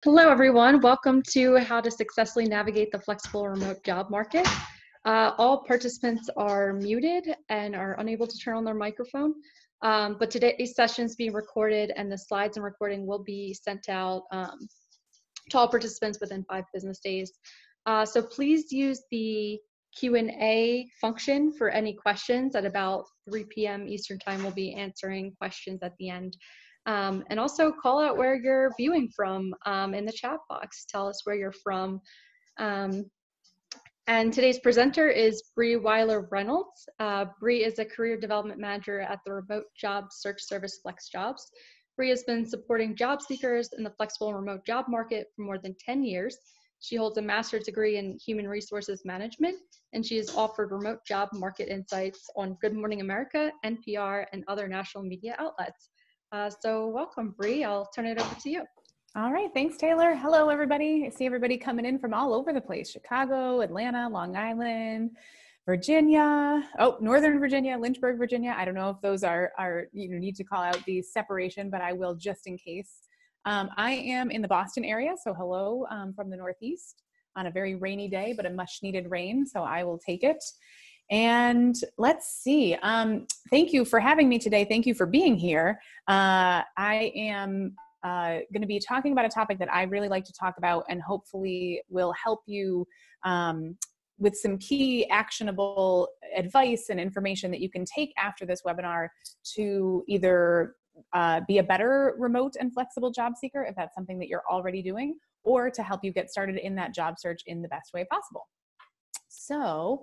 Hello, everyone. Welcome to How to Successfully Navigate the Flexible Remote Job Market. All participants are muted and are unable to turn on their microphone, but today's session is being recorded and the slides and recording will be sent out to all participants within 5 business days. So please use the Q&A function for any questions. At about 3 p.m. Eastern Time, we'll be answering questions at the end. And also call out where you're viewing from in the chat box. Tell us where you're from. And today's presenter is Bree Weiler Reynolds. Bree is a career development manager at the remote job search service FlexJobs. Bree has been supporting job seekers in the flexible remote job market for more than 10 years. She holds a master's degree in human resources management, and she has offered remote job market insights on Good Morning America, NPR, and other national media outlets. So welcome, Bree. I'll turn it over to you. All right. Thanks, Taylor. Hello, everybody. I see everybody coming in from all over the place. Chicago, Atlanta, Long Island, Virginia. Oh, Northern Virginia, Lynchburg, Virginia. I don't know if those are need to call out the separation, but I will just in case. I am in the Boston area. So hello from the Northeast on a very rainy day, but a much needed rain. So I will take it. And let's see. Thank you for having me today. Thank you for being here. I am going to be talking about a topic that I really like to talk about and hopefully will help you with some key actionable advice and information that you can take after this webinar to either be a better remote and flexible job seeker, if that's something that you're already doing, or to help you get started in that job search in the best way possible. So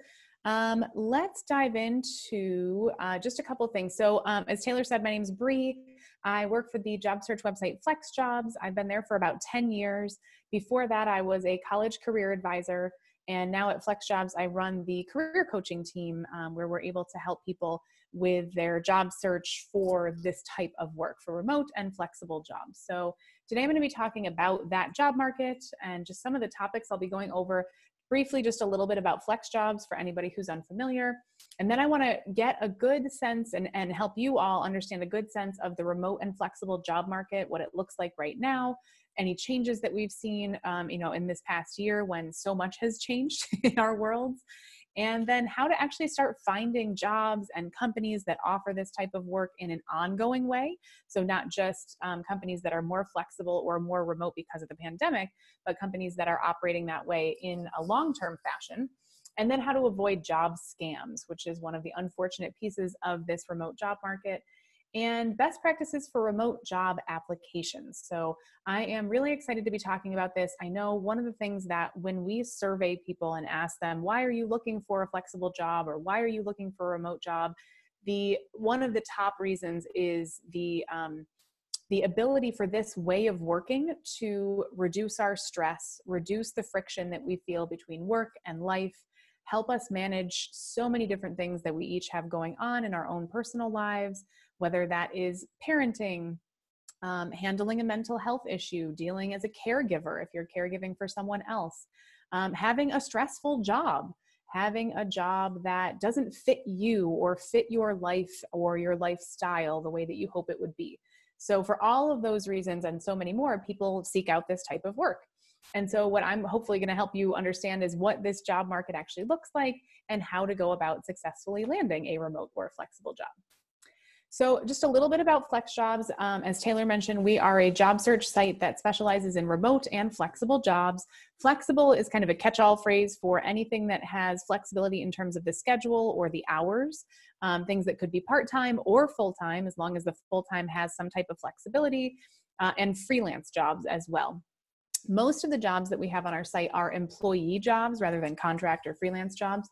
let's dive into just a couple of things. So as Taylor said, my name is Bree. I work for the job search website FlexJobs. I've been there for about 10 years. Before that, I was a college career advisor. And now at FlexJobs, I run the career coaching team where we're able to help people with their job search for this type of work, for remote and flexible jobs. So today I'm going to be talking about that job market and just some of the topics I'll be going over. Briefly, just a little bit about FlexJobs for anybody who's unfamiliar. And then I want to get a good sense and help you all understand a good sense of the remote and flexible job market, what it looks like right now, any changes that we've seen in this past year when so much has changed in our worlds, and then how to actually start finding jobs and companies that offer this type of work in an ongoing way. So not just companies that are more flexible or more remote because of the pandemic, but companies that are operating that way in a long-term fashion. And then how to avoid job scams, which is one of the unfortunate pieces of this remote job market, and best practices for remote job applications. So I am really excited to be talking about this. I know one of the things that when we survey people and ask them, why are you looking for a flexible job or why are you looking for a remote job? One of the top reasons is the ability for this way of working to reduce our stress, reduce the friction that we feel between work and life, help us manage so many different things that we each have going on in our own personal lives, whether that is parenting, handling a mental health issue, dealing as a caregiver if you're caregiving for someone else, having a stressful job, having a job that doesn't fit you or fit your life or your lifestyle the way that you hope it would be. So for all of those reasons and so many more, people seek out this type of work. And so what I'm hopefully going to help you understand is what this job market actually looks like and how to go about successfully landing a remote or flexible job. So just a little bit about FlexJobs. As Taylor mentioned, we are a job search site that specializes in remote and flexible jobs. Flexible is kind of a catch-all phrase for anything that has flexibility in terms of the schedule or the hours, things that could be part-time or full-time, as long as the full-time has some type of flexibility, and freelance jobs as well. Most of the jobs that we have on our site are employee jobs rather than contract or freelance jobs.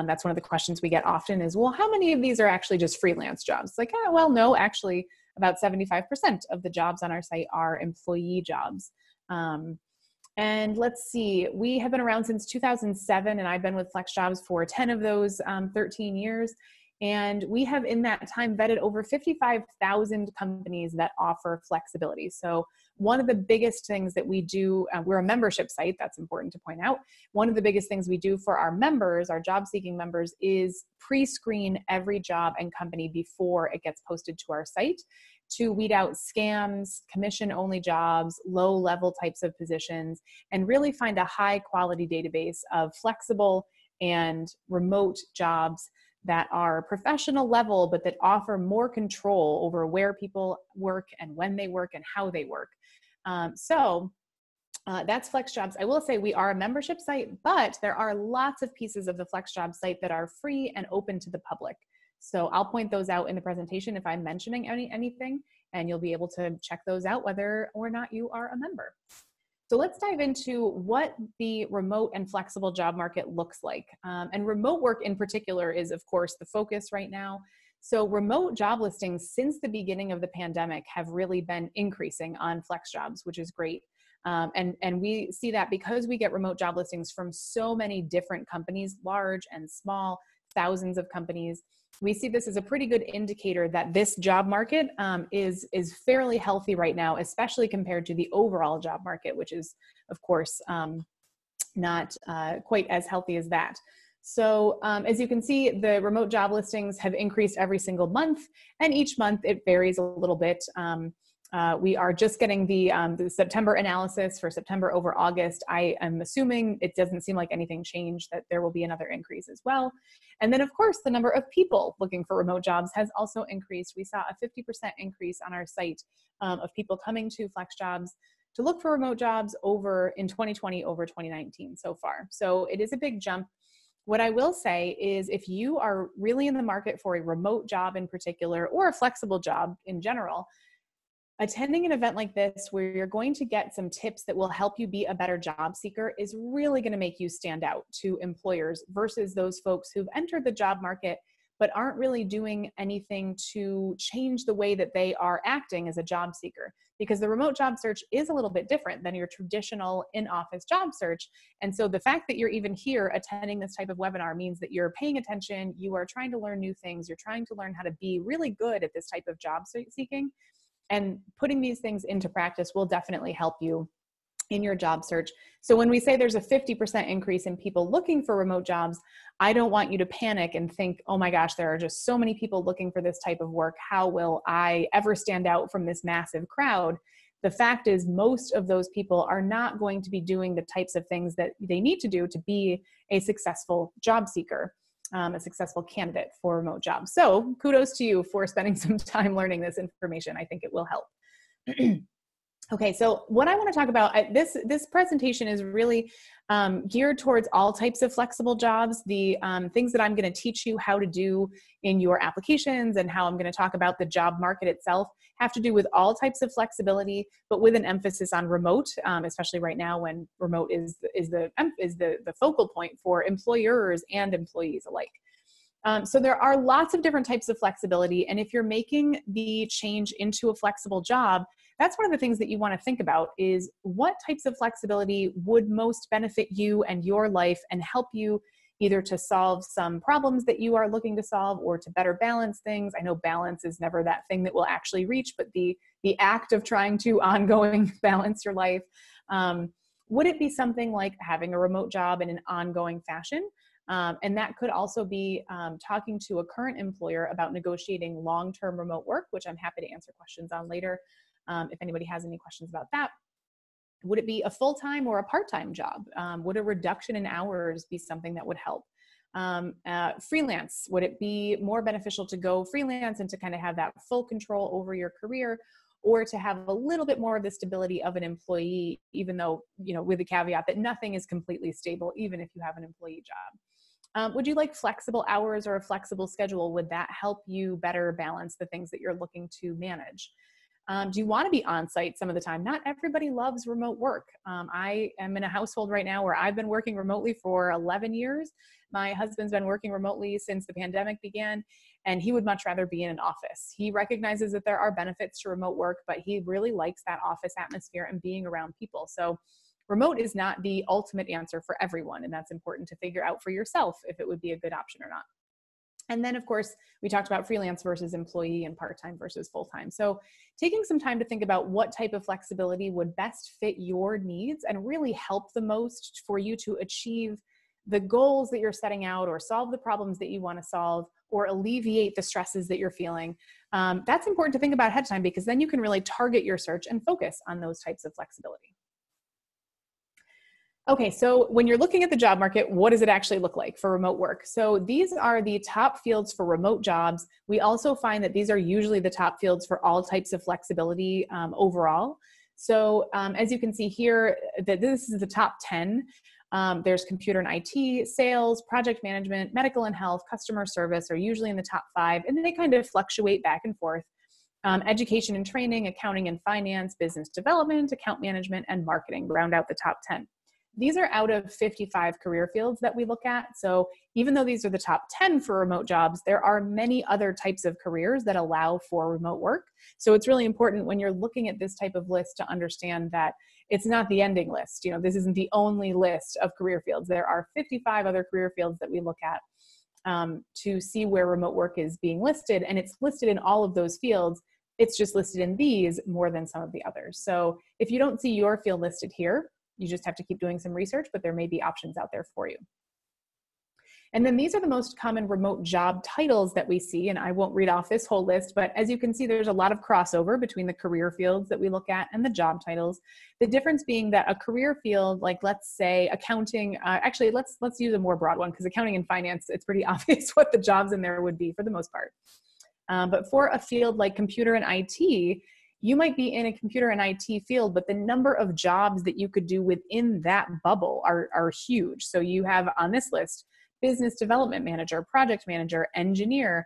That's one of the questions we get often is, well, how many of these are actually just freelance jobs? It's like, well, no, actually about 75% of the jobs on our site are employee jobs. And let's see, we have been around since 2007 and I've been with FlexJobs for 10 of those 13 years. And we have in that time vetted over 55,000 companies that offer flexibility. So one of the biggest things that we do, we're a membership site, that's important to point out. One of the biggest things we do for our members, our job seeking members, is pre-screen every job and company before it gets posted to our site. to weed out scams, commission-only jobs, low-level types of positions, and really find a high-quality database of flexible and remote jobs that are professional level, but that offer more control over where people work and when they work and how they work. That's FlexJobs. I will say we are a membership site, but there are lots of pieces of the FlexJobs site that are free and open to the public. So I'll point those out in the presentation if I'm mentioning anything, and you'll be able to check those out whether or not you are a member. So let's dive into what the remote and flexible job market looks like. And remote work in particular is, of course, the focus right now. So remote job listings since the beginning of the pandemic have really been increasing on FlexJobs, which is great. And we see that because we get remote job listings from so many different companies, large and small, thousands of companies. We see this as a pretty good indicator that this job market is fairly healthy right now, especially compared to the overall job market, which is, of course, not quite as healthy as that. So as you can see, the remote job listings have increased every single month, and each month it varies a little bit. We are just getting the September analysis for September over August. I am assuming it doesn't seem like anything changed, that there will be another increase as well. And then, of course, the number of people looking for remote jobs has also increased. We saw a 50% increase on our site of people coming to FlexJobs to look for remote jobs in 2020 over 2019 so far. So it is a big jump. What I will say is if you are really in the market for a remote job in particular, or a flexible job in general, attending an event like this where you're going to get some tips that will help you be a better job seeker is really going to make you stand out to employers versus those folks who've entered the job market but aren't really doing anything to change the way that they are acting as a job seeker. Because the remote job search is a little bit different than your traditional in-office job search. And so the fact that you're even here attending this type of webinar means that you're paying attention, you are trying to learn new things, you're trying to learn how to be really good at this type of job seeking. And putting these things into practice will definitely help you in your job search. So when we say there's a 50% increase in people looking for remote jobs, I don't want you to panic and think, oh my gosh, there are just so many people looking for this type of work. How will I ever stand out from this massive crowd? The fact is most of those people are not going to be doing the types of things that they need to do to be a successful job seeker. A successful candidate for remote jobs. So kudos to you for spending some time learning this information. I think it will help. Okay, so what I want to talk about, this presentation is really geared towards all types of flexible jobs. The things that I'm going to teach you how to do in your applications and how I'm going to talk about the job market itself have to do with all types of flexibility, but with an emphasis on remote, especially right now when remote is the focal point for employers and employees alike. So there are lots of different types of flexibility, and if you're making the change into a flexible job, that's one of the things that you want to think about is what types of flexibility would most benefit you and your life and help you either to solve some problems that you are looking to solve or to better balance things. I know balance is never that thing that we'll actually reach, but the act of trying to ongoing balance your life. Would it be something like having a remote job in an ongoing fashion? And that could also be talking to a current employer about negotiating long-term remote work, which I'm happy to answer questions on later if anybody has any questions about that. Would it be a full-time or a part-time job? Would a reduction in hours be something that would help? Freelance, would it be more beneficial to go freelance and to kind of have that full control over your career, or to have a little bit more of the stability of an employee, even though, with the caveat that nothing is completely stable, even if you have an employee job? Would you like flexible hours or a flexible schedule? Would that help you better balance the things that you're looking to manage? Do you want to be on site some of the time? Not everybody loves remote work. I am in a household right now where I've been working remotely for 11 years. My husband's been working remotely since the pandemic began, and he would much rather be in an office. He recognizes that there are benefits to remote work, but he really likes that office atmosphere and being around people. So remote is not the ultimate answer for everyone, and that's important to figure out for yourself if it would be a good option or not. And then, of course, we talked about freelance versus employee and part-time versus full-time. So taking some time to think about what type of flexibility would best fit your needs and really help the most for you to achieve the goals that you're setting out or solve the problems that you want to solve or alleviate the stresses that you're feeling, that's important to think about ahead of time, because then you can really target your search and focus on those types of flexibility. Okay, so when you're looking at the job market, what does it actually look like for remote work? So these are the top fields for remote jobs. We also find that these are usually the top fields for all types of flexibility overall. So as you can see here, that this is the top 10. There's computer and IT, sales, project management, medical and health, customer service are usually in the top 5, and then they kind of fluctuate back and forth. Education and training, accounting and finance, business development, account management, and marketing round out the top 10. These are out of 55 career fields that we look at. So even though these are the top 10 for remote jobs, there are many other types of careers that allow for remote work. So it's really important when you're looking at this type of list to understand that it's not the ending list. You know, this isn't the only list of career fields. There are 55 other career fields that we look at to see where remote work is being listed. And it's listed in all of those fields. It's just listed in these more than some of the others. So if you don't see your field listed here, you just have to keep doing some research, but there may be options out there for you. And then these are the most common remote job titles that we see, and I won't read off this whole list, but as you can see, there's a lot of crossover between the career fields that we look at and the job titles. The difference being that a career field, like let's say accounting, actually let's use a more broad one, because accounting and finance, it's pretty obvious what the jobs in there would be for the most part. But for a field like computer and IT, you might be in a computer and IT field, but the number of jobs that you could do within that bubble are huge. So you have on this list, business development manager, project manager, engineer,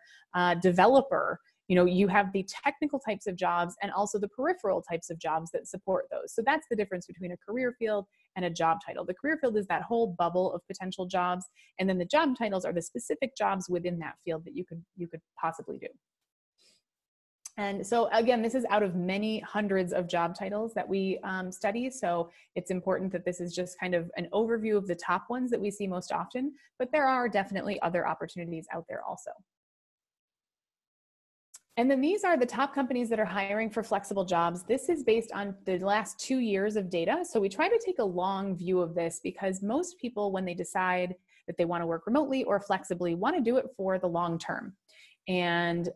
developer. You know, you have the technical types of jobs and also the peripheral types of jobs that support those. So that's the difference between a career field and a job title. The career field is that whole bubble of potential jobs, and then the job titles are the specific jobs within that field that you could possibly do. And so again, this is out of many hundreds of job titles that we study. So it's important that this is just kind of an overview of the top ones that we see most often, but there are definitely other opportunities out there also. And then these are the top companies that are hiring for flexible jobs. This is based on the last 2 years of data. So we try to take a long view of this, because most people, when they decide that they want to work remotely or flexibly, want to do it for the long term. And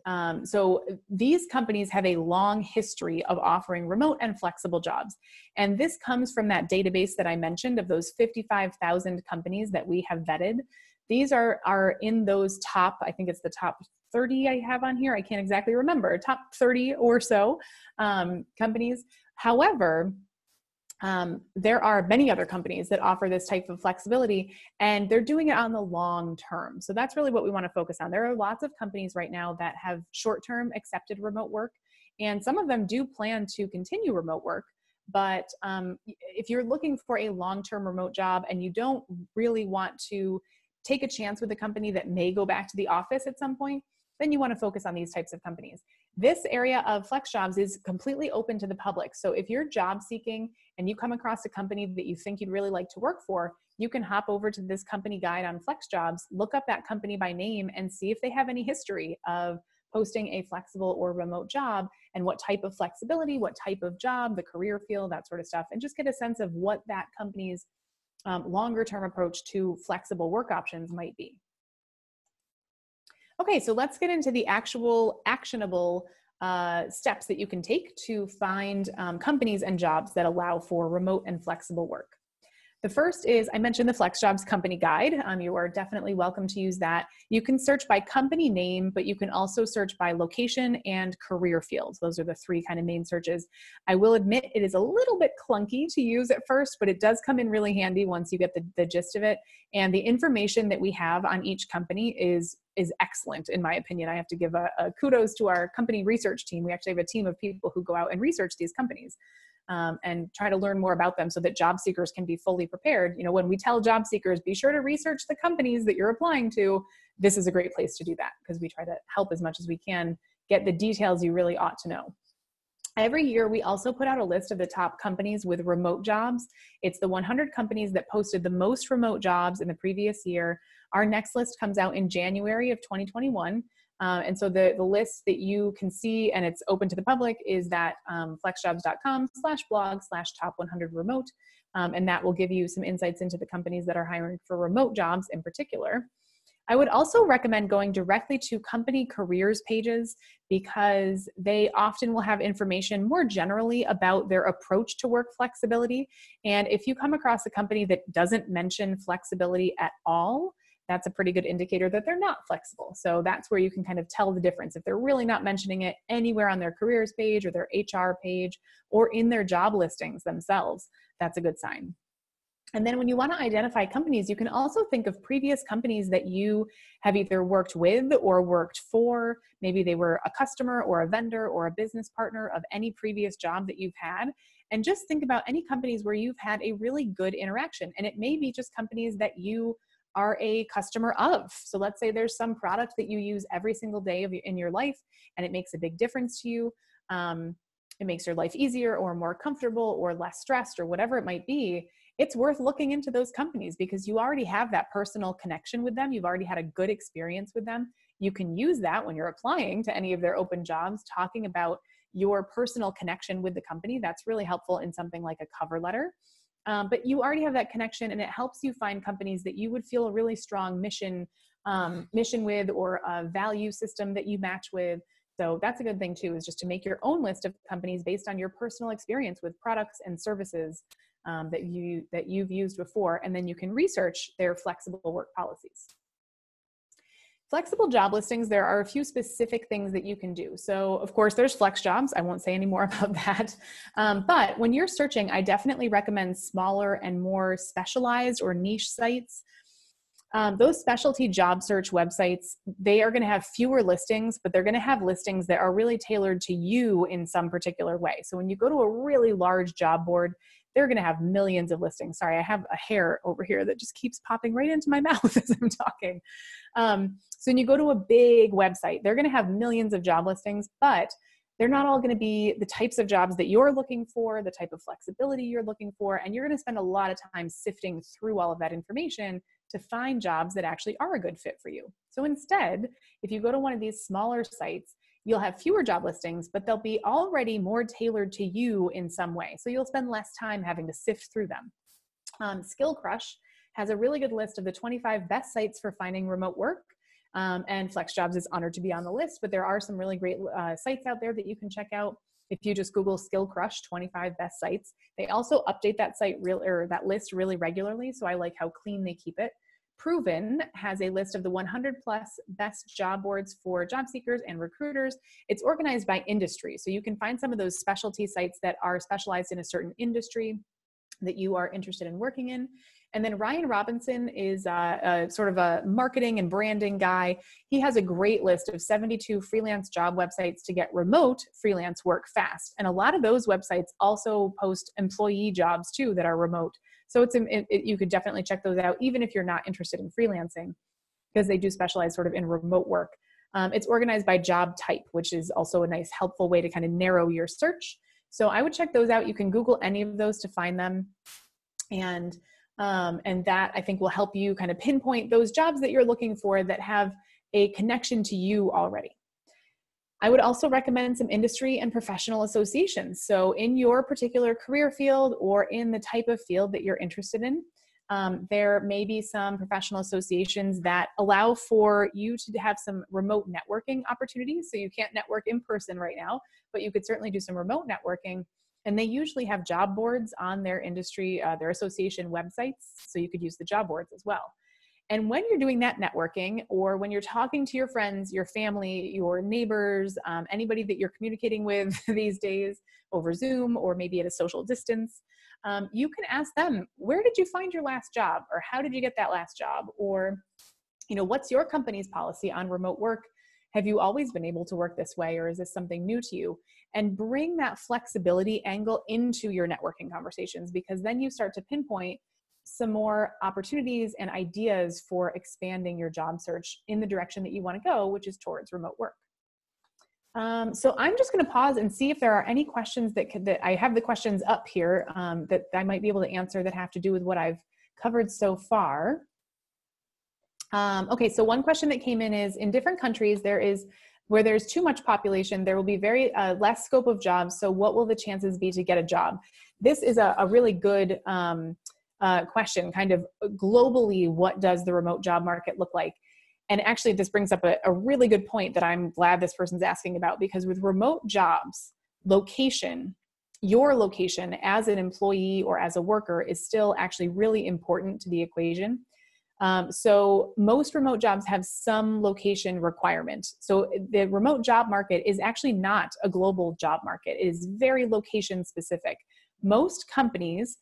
so these companies have a long history of offering remote and flexible jobs. And this comes from that database that I mentioned of those 55,000 companies that we have vetted. These are in those top, I think it's the top 30 I have on here. I can't exactly remember, top 30 or so companies. However, there are many other companies that offer this type of flexibility, and they're doing it on the long term. So that's really what we want to focus on. There are lots of companies right now that have short-term accepted remote work, and some of them do plan to continue remote work. But if you're looking for a long-term remote job and you don't really want to take a chance with a company that may go back to the office at some point, then you want to focus on these types of companies. This area of FlexJobs is completely open to the public. So if you're job seeking and you come across a company that you think you'd really like to work for, you can hop over to this company guide on FlexJobs, look up that company by name, and see if they have any history of posting a flexible or remote job, and what type of flexibility, what type of job, the career field, that sort of stuff, and just get a sense of what that company's longer term approach to flexible work options might be. Okay, so let's get into the actual actionable steps that you can take to find companies and jobs that allow for remote and flexible work. The first is, I mentioned the FlexJobs company guide. You are definitely welcome to use that. You can search by company name, but you can also search by location and career fields. Those are the 3 kind of main searches. I will admit it is a little bit clunky to use at first, but it does come in really handy once you get the gist of it. And the information that we have on each company is excellent, in my opinion. I have to give a kudos to our company research team. We actually have a team of people who go out and research these companies. And try to learn more about them so that job seekers can be fully prepared. You know, when we tell job seekers, be sure to research the companies that you're applying to, this is a great place to do that, because we try to help as much as we can get the details you really ought to know. Every year, we also put out a list of the top companies with remote jobs. It's the 100 companies that posted the most remote jobs in the previous year. Our next list comes out in January of 2021. And so the list that you can see, and it's open to the public, is that flexjobs.com/blog/top100remote. And that will give you some insights into the companies that are hiring for remote jobs in particular. I would also recommend going directly to company careers pages because they often will have information more generally about their approach to work flexibility. And if you come across a company that doesn't mention flexibility at all, that's a pretty good indicator that they're not flexible. So that's where you can kind of tell the difference. If they're really not mentioning it anywhere on their careers page or their HR page or in their job listings themselves, that's a good sign. And then when you want to identify companies, you can also think of previous companies that you have either worked with or worked for. Maybe they were a customer or a vendor or a business partner of any previous job that you've had. And just think about any companies where you've had a really good interaction. And it may be just companies that you are a customer of. So let's say there's some product that you use every single day in your life, and it makes a big difference to you. It makes your life easier or more comfortable or less stressed or whatever it might be. It's worth looking into those companies because you already have that personal connection with them. You've already had a good experience with them. You can use that when you're applying to any of their open jobs, talking about your personal connection with the company. That's really helpful in something like a cover letter. But you already have that connection, and it helps you find companies that you would feel a really strong mission with, or a value system that you match with. So that's a good thing too, is just to make your own list of companies based on your personal experience with products and services that you've used before, and then you can research their flexible work policies. Flexible job listings, there are a few specific things that you can do. So of course there's FlexJobs. I won't say any more about that. But when you're searching, I definitely recommend smaller and more specialized or niche sites. Those specialty job search websites, they are going to have fewer listings, but they're going to have listings that are really tailored to you in some particular way. So when you go to a really large job board, they're going to have millions of listings. Sorry, I have a hair over here that just keeps popping right into my mouth as I'm talking. So when you go to a big website, they're going to have millions of job listings, but they're not all going to be the types of jobs that you're looking for, the type of flexibility you're looking for, and you're going to spend a lot of time sifting through all of that information to find jobs that actually are a good fit for you. So instead, if you go to one of these smaller sites, you'll have fewer job listings, but they'll be already more tailored to you in some way. So you'll spend less time having to sift through them. Skill Crush has a really good list of the 25 best sites for finding remote work. And FlexJobs is honored to be on the list, but there are some really great sites out there that you can check out. If you just Google Skill Crush 25 best sites, they also update that that list really regularly. So I like how clean they keep it. Proven has a list of the 100 plus best job boards for job seekers and recruiters. It's organized by industry. So you can find some of those specialty sites that are specialized in a certain industry that you are interested in working in. And then Ryan Robinson is sort of a marketing and branding guy. He has a great list of 72 freelance job websites to get remote freelance work fast. And a lot of those websites also post employee jobs too that are remote. So you could definitely check those out, even if you're not interested in freelancing, because they do specialize sort of in remote work. It's organized by job type, which is also a nice, helpful way to kind of narrow your search. So I would check those out. You can Google any of those to find them. And that I think will help you kind of pinpoint those jobs that you're looking for that have a connection to you already. I would also recommend some industry and professional associations. So in your particular career field or in the type of field that you're interested in, there may be some professional associations that allow for you to have some remote networking opportunities. So you can't network in person right now, but you could certainly do some remote networking. And they usually have job boards on their industry, their association websites. So you could use the job boards as well. And when you're doing that networking, or when you're talking to your friends, your family, your neighbors, anybody that you're communicating with these days over Zoom, or maybe at a social distance, you can ask them, where did you find your last job? Or how did you get that last job? Or, what's your company's policy on remote work? Have you always been able to work this way, or is this something new to you? And bring that flexibility angle into your networking conversations, because then you start to pinpoint some more opportunities and ideas for expanding your job search in the direction that you want to go, which is towards remote work. So I'm just going to pause and see if there are any questions that I have the questions up here that I might be able to answer that have to do with what I've covered so far. Okay, so one question that came in is, in different countries, where there's too much population, there will be very less scope of jobs. So what will the chances be to get a job? This is a really good question. Kind of globally, what does the remote job market look like? And actually, this brings up a really good point that I'm glad this person's asking about, because with remote jobs, location, your location as an employee or as a worker is still actually really important to the equation. So most remote jobs have some location requirement. So the remote job market is actually not a global job market. It is very location specific. Most companies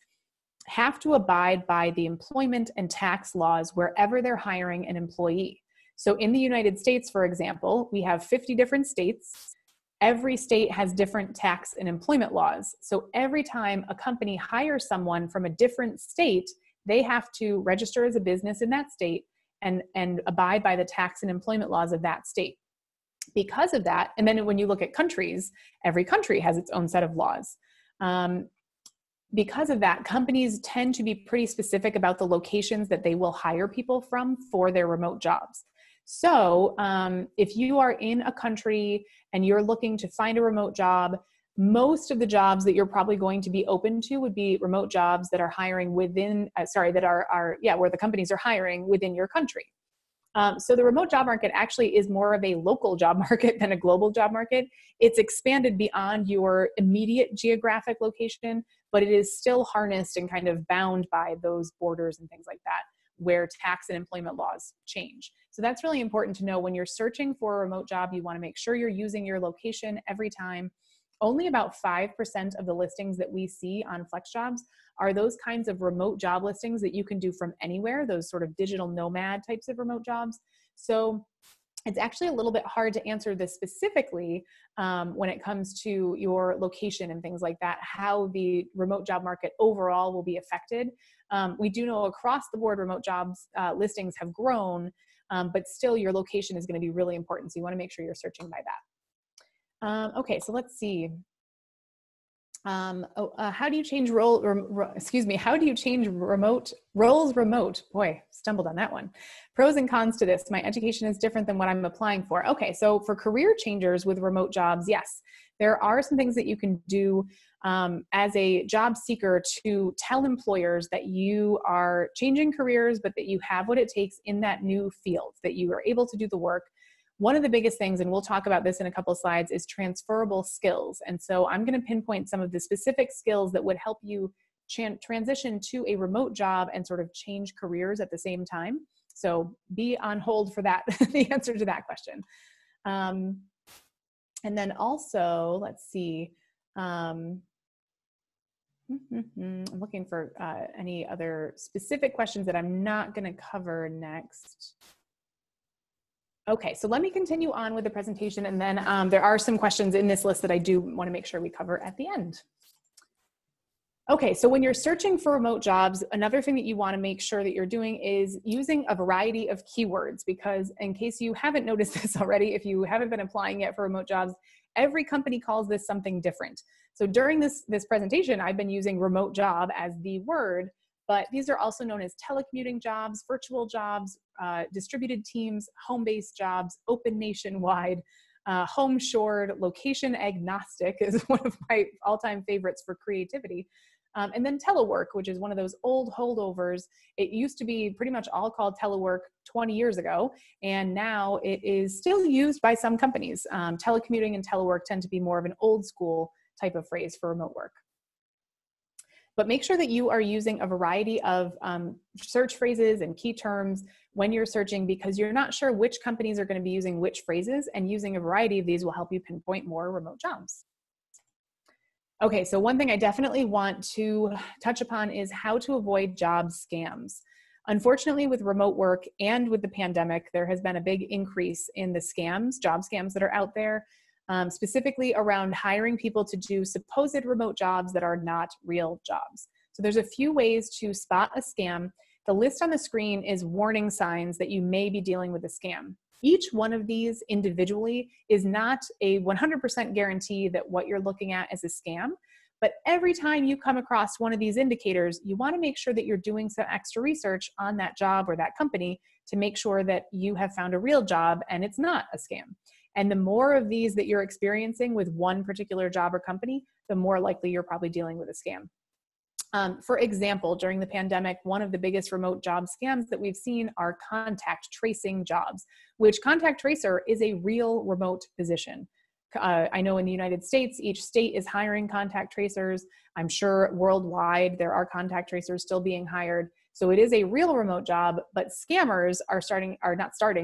have to abide by the employment and tax laws wherever they're hiring an employee. So in the United States, for example, we have 50 different states. Every state has different tax and employment laws. So every time a company hires someone from a different state, they have to register as a business in that state and abide by the tax and employment laws of that state. Because of that, and then when you look at countries, every country has its own set of laws. Because of that, companies tend to be pretty specific about the locations that they will hire people from for their remote jobs. So if you are in a country and you're looking to find a remote job, most of the jobs that you're probably going to be open to would be remote jobs that are hiring within, where the companies are hiring within your country. So the remote job market actually is more of a local job market than a global job market. It's expanded beyond your immediate geographic location, but it is still harnessed and kind of bound by those borders and things like that, where tax and employment laws change. So that's really important to know. When you're searching for a remote job, you want to make sure you're using your location every time. Only about 5% of the listings that we see on FlexJobs are those kinds of remote job listings that you can do from anywhere, those sort of digital nomad types of remote jobs. So it's actually a little bit hard to answer this specifically when it comes to your location and things like that, how the remote job market overall will be affected. We do know across the board remote jobs listings have grown, but still your location is going to be really important. So you want to make sure you're searching by that. Okay, so let's see. How do you change how do you change roles remote? Boy, stumbled on that one. Pros and cons to this. My education is different than what I'm applying for. Okay, so for career changers with remote jobs, yes, there are some things that you can do as a job seeker to tell employers that you are changing careers, but that you have what it takes in that new field, that you are able to do the work. One of the biggest things, and we'll talk about this in a couple of slides, is transferable skills. And so I'm going to pinpoint some of the specific skills that would help you transition to a remote job and sort of change careers at the same time. So be on hold for that, the answer to that question. And then also, let's see, I'm looking for any other specific questions that I'm not going to cover next. Okay, so let me continue on with the presentation, and then there are some questions in this list that I do want to make sure we cover at the end. Okay, so when you're searching for remote jobs, another thing that you want to make sure that you're doing is using a variety of keywords, because in case you haven't noticed this already, if you haven't been applying yet for remote jobs, every company calls this something different. So during this presentation, I've been using remote job as the word, but these are also known as telecommuting jobs, virtual jobs, distributed teams, home-based jobs, open nationwide, home-shored, location agnostic is one of my all-time favorites for creativity. And then telework, which is one of those old holdovers. It used to be pretty much all called telework 20 years ago, and now it is still used by some companies. Telecommuting and telework tend to be more of an old school type of phrase for remote work. But make sure that you are using a variety of search phrases and key terms when you're searching, because you're not sure which companies are going to be using which phrases, and using a variety of these will help you pinpoint more remote jobs. Okay, so one thing I definitely want to touch upon is how to avoid job scams. Unfortunately, with remote work and with the pandemic, there has been a big increase in the scams, job scams that are out there. Specifically around hiring people to do supposed remote jobs that are not real jobs. So there's a few ways to spot a scam. The list on the screen is warning signs that you may be dealing with a scam. Each one of these individually is not a 100% guarantee that what you're looking at is a scam, but every time you come across one of these indicators, you want to make sure that you're doing some extra research on that job or that company to make sure that you have found a real job and it's not a scam. And the more of these that you're experiencing with one particular job or company, the more likely you're probably dealing with a scam. For example, during the pandemic, one of the biggest remote job scams that we've seen are contact tracing jobs, which contact tracer is a real remote position. I know in the United States, each state is hiring contact tracers. I'm sure worldwide there are contact tracers still being hired. So it is a real remote job, but scammers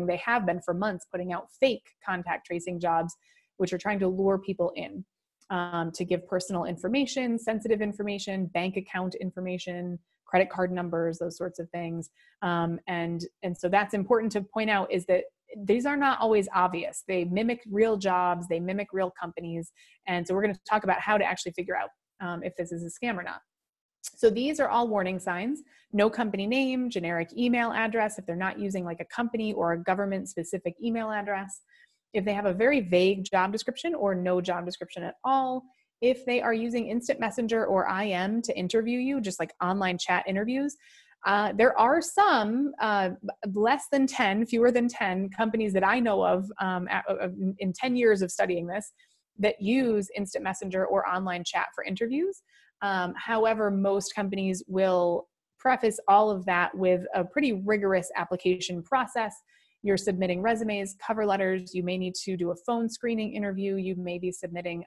they have been for months putting out fake contact tracing jobs, which are trying to lure people in. To give personal information, sensitive information, bank account information, credit card numbers, those sorts of things. And so that's important to point out, is that these are not always obvious. They mimic real jobs, they mimic real companies. And so we're going to talk about how to actually figure out if this is a scam or not. So these are all warning signs: no company name, generic email address, if they're not using like a company or a government specific email address, if they have a very vague job description or no job description at all, if they are using instant messenger or IM to interview you, just like online chat interviews. There are some fewer than 10 companies that I know of in 10 years of studying this that use instant messenger or online chat for interviews. However, most companies will preface all of that with a pretty rigorous application process. You're submitting resumes, cover letters. You may need to do a phone screening interview. You may be submitting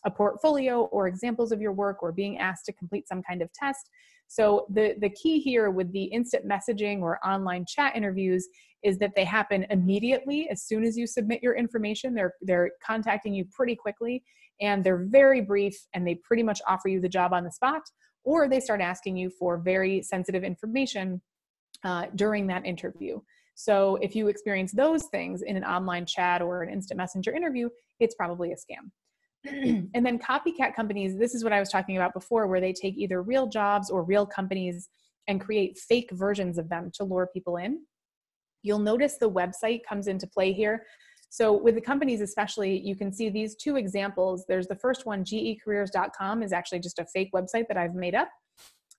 a portfolio or examples of your work, or being asked to complete some kind of test. So the key here with the instant messaging or online chat interviews is that they happen immediately. As soon as you submit your information, they're contacting you pretty quickly, and they're very brief, and they pretty much offer you the job on the spot, or they start asking you for very sensitive information during that interview. So if you experience those things in an online chat or an instant messenger interview, it's probably a scam. And then copycat companies, this is what I was talking about before, where they take either real jobs or real companies and create fake versions of them to lure people in. You'll notice the website comes into play here. So with the companies especially, you can see these two examples. There's the first one, gecareers.com, is actually just a fake website that I've made up.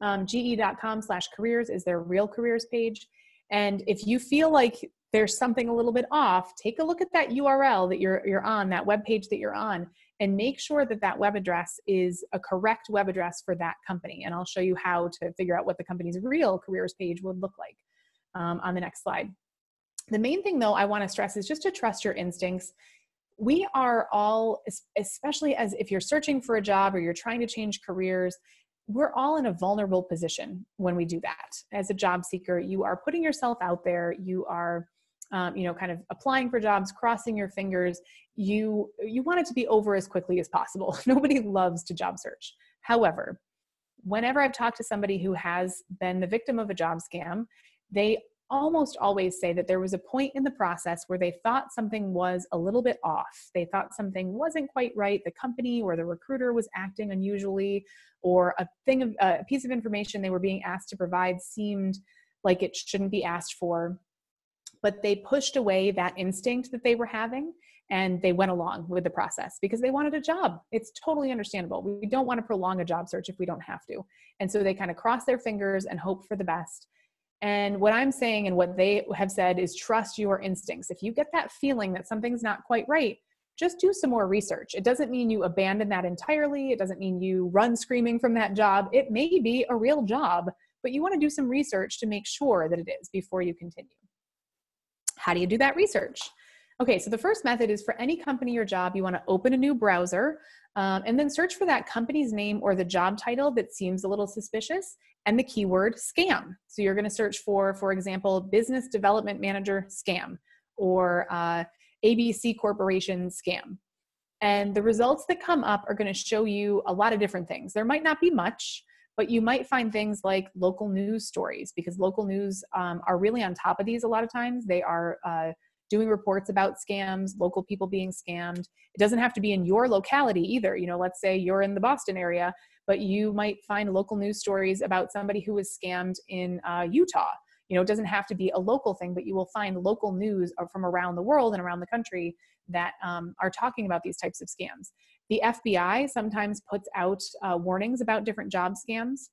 ge.com/careers is their real careers page. And if you feel like there's something a little bit off, take a look at that URL that you're on, that web page that you're on, and make sure that that web address is a correct web address for that company. And I'll show you how to figure out what the company's real careers page would look like on the next slide. The main thing, though, I want to stress is just to trust your instincts. We are all, especially as if you're searching for a job or you're trying to change careers, we're all in a vulnerable position when we do that. As a job seeker, you are putting yourself out there. You are, kind of applying for jobs, crossing your fingers. You want it to be over as quickly as possible. Nobody loves to job search. However, whenever I've talked to somebody who has been the victim of a job scam, they almost always say that there was a point in the process where they thought something was a little bit off. They thought something wasn't quite right. The company or the recruiter was acting unusually, or a piece of information they were being asked to provide seemed like it shouldn't be asked for. But they pushed away that instinct that they were having, and they went along with the process because they wanted a job. It's totally understandable. We don't want to prolong a job search if we don't have to. And so they kind of cross their fingers and hope for the best. And what I'm saying and what they have said is trust your instincts. If you get that feeling that something's not quite right, just do some more research. It doesn't mean you abandon that entirely. It doesn't mean you run screaming from that job. It may be a real job, but you want to do some research to make sure that it is before you continue. How do you do that research? Okay, so the first method is for any company or job, you want to open a new browser and then search for that company's name or the job title that seems a little suspicious and the keyword scam. So you're going to search for example, business development manager scam or ABC Corporation scam. And the results that come up are going to show you a lot of different things. There might not be much, but you might find things like local news stories, because local news are really on top of these a lot of times. They are doing reports about scams, local people being scammed. It doesn't have to be in your locality either. Let's say you're in the Boston area, but you might find local news stories about somebody who was scammed in Utah. It doesn't have to be a local thing, but you will find local news from around the world and around the country that are talking about these types of scams. The FBI sometimes puts out warnings about different job scams.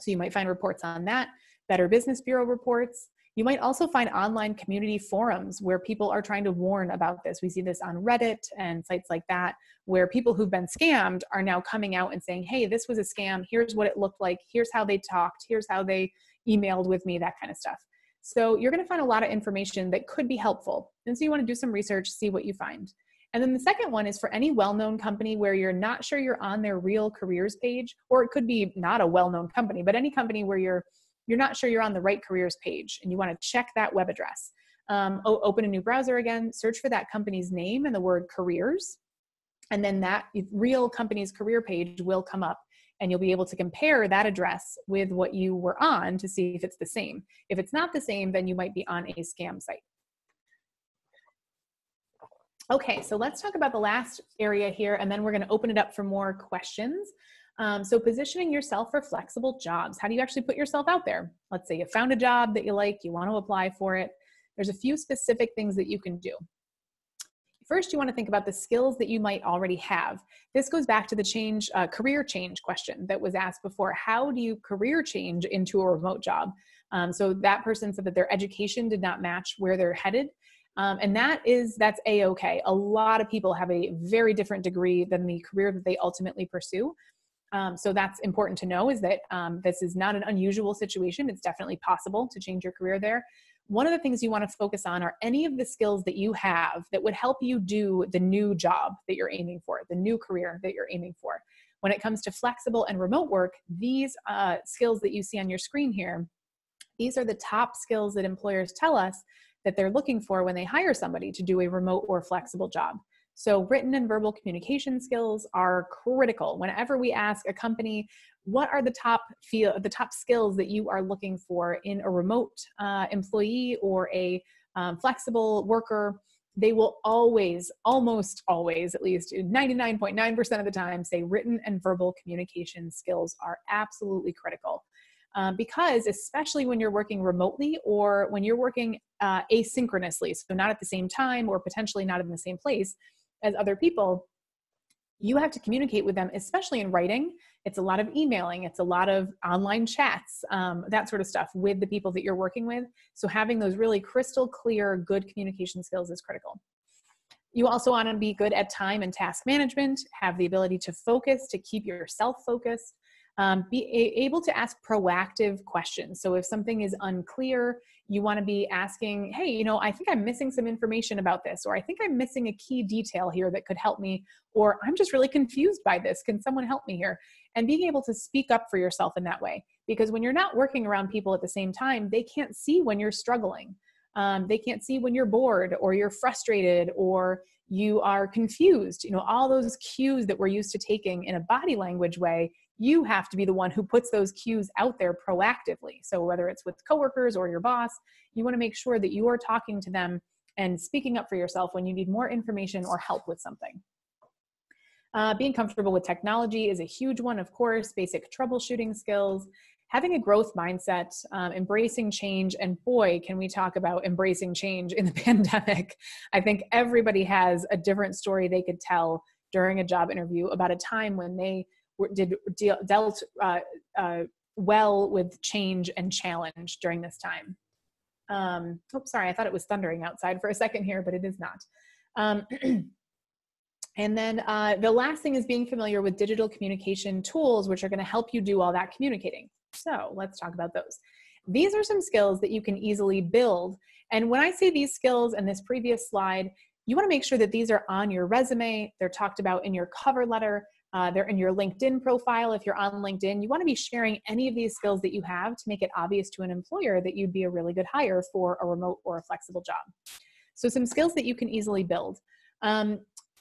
So you might find reports on that, Better Business Bureau reports. You might also find online community forums where people are trying to warn about this. We see this on Reddit and sites like that, where people who've been scammed are now coming out and saying, hey, this was a scam. Here's what it looked like. Here's how they talked. Here's how they emailed with me, that kind of stuff. So you're going to find a lot of information that could be helpful. And so you want to do some research, see what you find. And then the second one is for any well-known company where you're not sure you're on their real careers page, or it could be not a well-known company, but any company where you're not sure you're on the right careers page and you want to check that web address. Open a new browser again, search for that company's name and the word careers. And then that real company's career page will come up, and you'll be able to compare that address with what you were on to see if it's the same. If it's not the same, then you might be on a scam site. Okay, so let's talk about the last area here, and then we're going to open it up for more questions. So positioning yourself for flexible jobs. How do you actually put yourself out there? Let's say you found a job that you like, you want to apply for it. There's a few specific things that you can do. First, you want to think about the skills that you might already have. This goes back to the career change question that was asked before. How do you career change into a remote job? So that person said that their education did not match where they're headed. And that's A-okay. A lot of people have a very different degree than the career that they ultimately pursue. So that's important to know, is that this is not an unusual situation. It's definitely possible to change your career there. One of the things you want to focus on are any of the skills that you have that would help you do the new job that you're aiming for, the new career that you're aiming for. When it comes to flexible and remote work, these skills that you see on your screen here, these are the top skills that employers tell us that they're looking for when they hire somebody to do a remote or flexible job. So written and verbal communication skills are critical. Whenever we ask a company, what are the top skills that you are looking for in a remote employee or a flexible worker, they will always, almost always, at least 99.9% of the time, say written and verbal communication skills are absolutely critical. Because especially when you're working remotely or when you're working asynchronously, so not at the same time or potentially not in the same place as other people, you have to communicate with them, especially in writing. It's a lot of emailing, it's a lot of online chats, that sort of stuff with the people that you're working with. So having those really crystal clear, good communication skills is critical. You also want to be good at time and task management, have the ability to focus, to keep yourself focused. Be able to ask proactive questions. So if something is unclear, you want to be asking, hey, I think I'm missing some information about this, or I think I'm missing a key detail here that could help me, or I'm just really confused by this. Can someone help me here? And being able to speak up for yourself in that way, because when you're not working around people at the same time, they can't see when you're struggling. They can't see when you're bored or you're frustrated or you are confused. All those cues that we're used to taking in a body language way, you have to be the one who puts those cues out there proactively. So whether it's with coworkers or your boss, you want to make sure that you are talking to them and speaking up for yourself when you need more information or help with something. Being comfortable with technology is a huge one, of course, basic troubleshooting skills, having a growth mindset, embracing change, and boy, can we talk about embracing change in the pandemic. I think everybody has a different story they could tell during a job interview about a time when they dealt well with change and challenge during this time. Sorry, I thought it was thundering outside for a second here, but it is not. And then the last thing is being familiar with digital communication tools, which are going to help you do all that communicating. So let's talk about those. These are some skills that you can easily build. And when I say these skills in this previous slide, you want to make sure that these are on your resume. They're talked about in your cover letter. They're in your LinkedIn profile. If you're on LinkedIn, you want to be sharing any of these skills that you have to make it obvious to an employer that you'd be a really good hire for a remote or a flexible job. So some skills that you can easily build.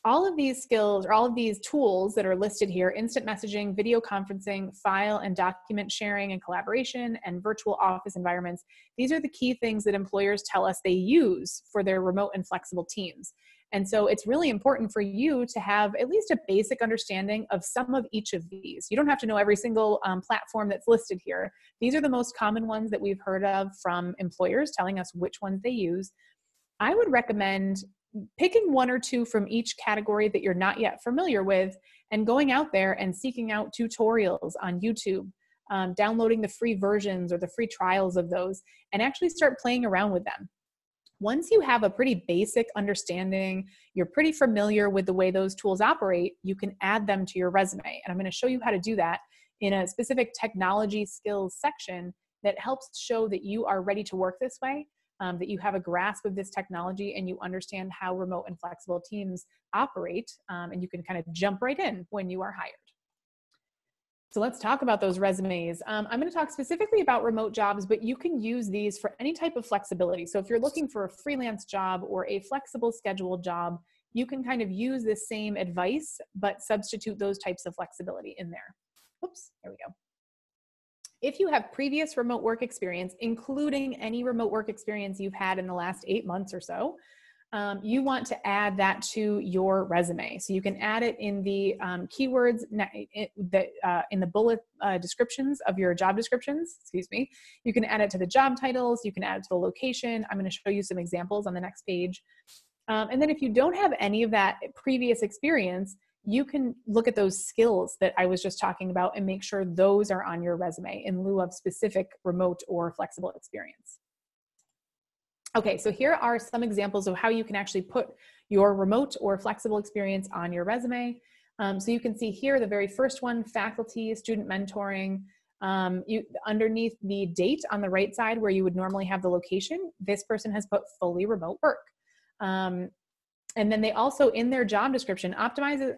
All of these skills or all of these tools that are listed here, instant messaging, video conferencing, file and document sharing and collaboration, and virtual office environments, these are the key things that employers tell us they use for their remote and flexible teams. And so it's really important for you to have at least a basic understanding of some of each of these. You don't have to know every single platform that's listed here. These are the most common ones that we've heard of from employers telling us which ones they use. I would recommend picking one or two from each category that you're not yet familiar with and going out there and seeking out tutorials on YouTube. downloading the free versions or the free trials of those, and actually start playing around with them. Once you have a pretty basic understanding, you're pretty familiar with the way those tools operate, you can add them to your resume. And I'm going to show you how to do that in a specific technology skills section that helps show that you are ready to work this way, that you have a grasp of this technology and you understand how remote and flexible teams operate, and you can kind of jump right in when you are hired. So let's talk about those resumes. I'm going to talk specifically about remote jobs, but you can use these for any type of flexibility. So if you're looking for a freelance job or a flexible scheduled job, you can kind of use the same advice, but substitute those types of flexibility in there. Oops, there we go. If you have previous remote work experience, including any remote work experience you've had in the last 8 months or so, you want to add that to your resume. So you can add it in the keywords, in the bullet descriptions of your job descriptions, excuse me. You can add it to the job titles, you can add it to the location. I'm going to show you some examples on the next page. And then if you don't have any of that previous experience, you can look at those skills that I was just talking about and make sure those are on your resume in lieu of specific remote or flexible experience. Okay, so here are some examples of how you can actually put your remote or flexible experience on your resume. So you can see here the very first one, faculty, student mentoring. Underneath the date on the right side where you would normally have the location, this person has put fully remote work. And then they also, in their job description, optimize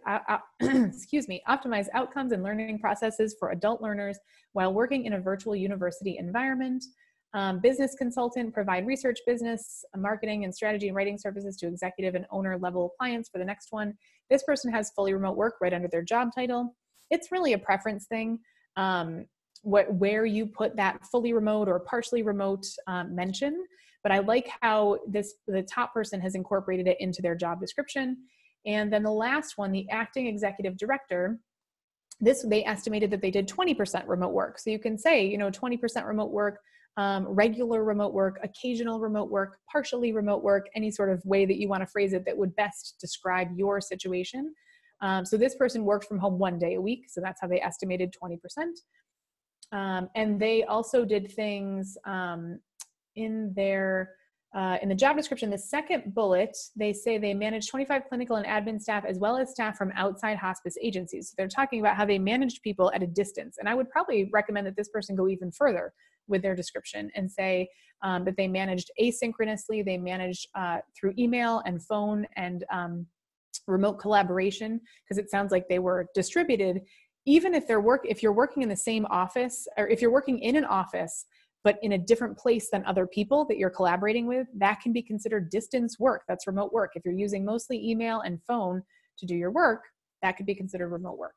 outcomes and learning processes for adult learners while working in a virtual university environment. Business consultant, provide research, business, marketing, and strategy and writing services to executive and owner level clients for the next one. This person has fully remote work right under their job title. It's really a preference thing. Where you put that fully remote or partially remote mention. But I like how the top person has incorporated it into their job description. And then the last one, the acting executive director, they estimated that they did 20% remote work. So you can say, 20% remote work, regular remote work, occasional remote work, partially remote work, any sort of way that you want to phrase it that would best describe your situation. So this person worked from home 1 day a week. So that's how they estimated 20%. And they also did things in the job description, the second bullet, they say they manage 25 clinical and admin staff as well as staff from outside hospice agencies. So they're talking about how they managed people at a distance. And I would probably recommend that this person go even further with their description and say that they managed asynchronously, they managed through email and phone and remote collaboration, because it sounds like they were distributed. Even if you're working in the same office, or if you're working in an office, but in a different place than other people that you're collaborating with, that can be considered distance work. That's remote work. If you're using mostly email and phone to do your work, that could be considered remote work.